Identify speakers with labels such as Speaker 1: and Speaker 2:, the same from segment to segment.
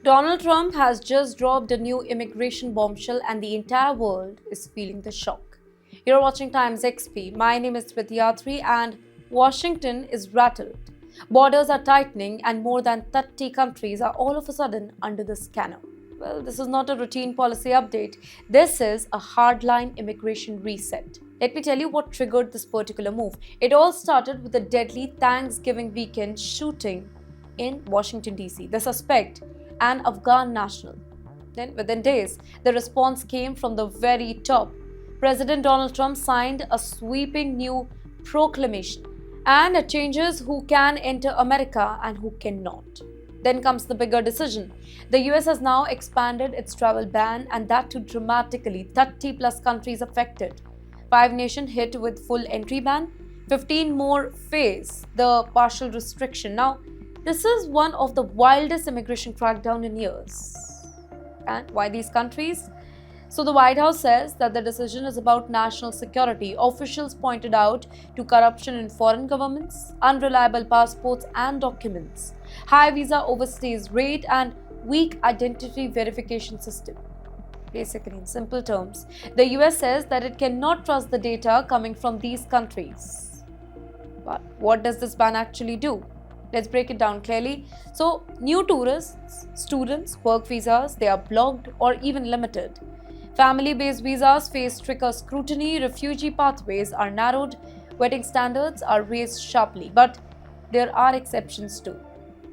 Speaker 1: Donald Trump has just dropped a new immigration bombshell, and the entire world is feeling the shock. You're watching Times XP. My name is Tritiyatri, and Washington is rattled. Borders are tightening, and more than 30 countries are all of a sudden under the scanner. Well, this is not a routine policy update. This is a hardline immigration reset. Let me tell you what triggered this particular move. It all started with a deadly Thanksgiving weekend shooting in Washington, D.C. The suspect, an Afghan national. Then, within days, the response came from the very top. President Donald Trump signed a sweeping new proclamation, and it changes who can enter America and who cannot. Then comes the bigger decision. The US has now expanded its travel ban, and that to dramatically 30 plus countries affected. 5 nations hit with full entry ban, 15 more face the partial restriction. Now, this is one of the wildest immigration crackdown in years. And why these countries? So the White House says that the decision is about national security. Officials pointed out to corruption in foreign governments, unreliable passports and documents, high visa overstays rate, and weak identity verification system. Basically, in simple terms, the US says that it cannot trust the data coming from these countries. But what does this ban actually do? Let's break it down clearly. So, new tourists, students, work visas, they are blocked or even limited. Family-based visas face stricter scrutiny, refugee pathways are narrowed, vetting standards are raised sharply. But there are exceptions too.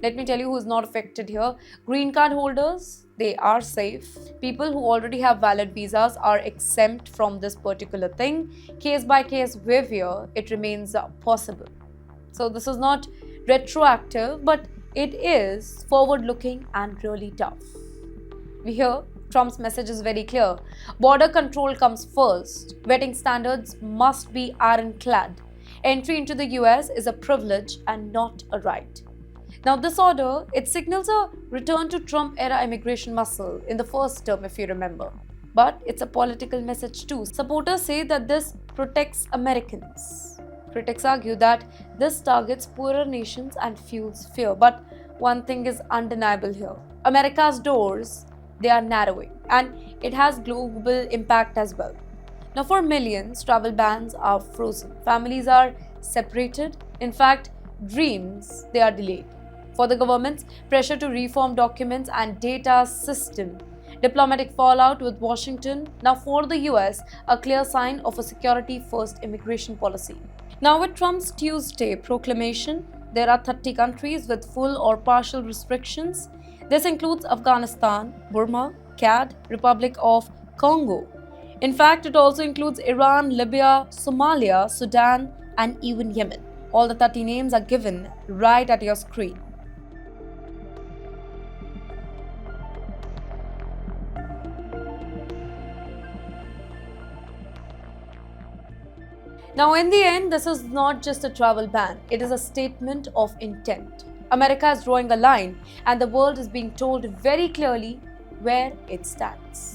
Speaker 1: Let me tell you who is not affected here. Green card holders, they are safe. People who already have valid visas are exempt from this particular thing. Case by case review, it remains possible. So this is not retroactive, but it is forward-looking and really tough. We hear Trump's message is very clear. Border control comes first. Vetting standards must be ironclad. Entry into the US is a privilege and not a right. Now, this order, it signals a return to Trump-era immigration muscle in the first term, if you remember. But it's a political message too. Supporters say that this protects Americans. Critics argue that this targets poorer nations and fuels fear. But one thing is undeniable here. America's doors, they are narrowing, and it has global impact as well. Now, for millions, travel bans are frozen. Families are separated. In fact, dreams, they are delayed. For the governments, pressure to reform documents and data system. Diplomatic fallout with Washington. Now, for the US, a clear sign of a security-first immigration policy. Now, with Trump's Tuesday proclamation, there are 30 countries with full or partial restrictions. This includes Afghanistan, Burma, Chad, Republic of Congo. In fact, it also includes Iran, Libya, Somalia, Sudan, and even Yemen. All the 30 names are given right at your screen. Now, in the end, this is not just a travel ban, it is a statement of intent. America is drawing a line, and the world is being told very clearly where it stands.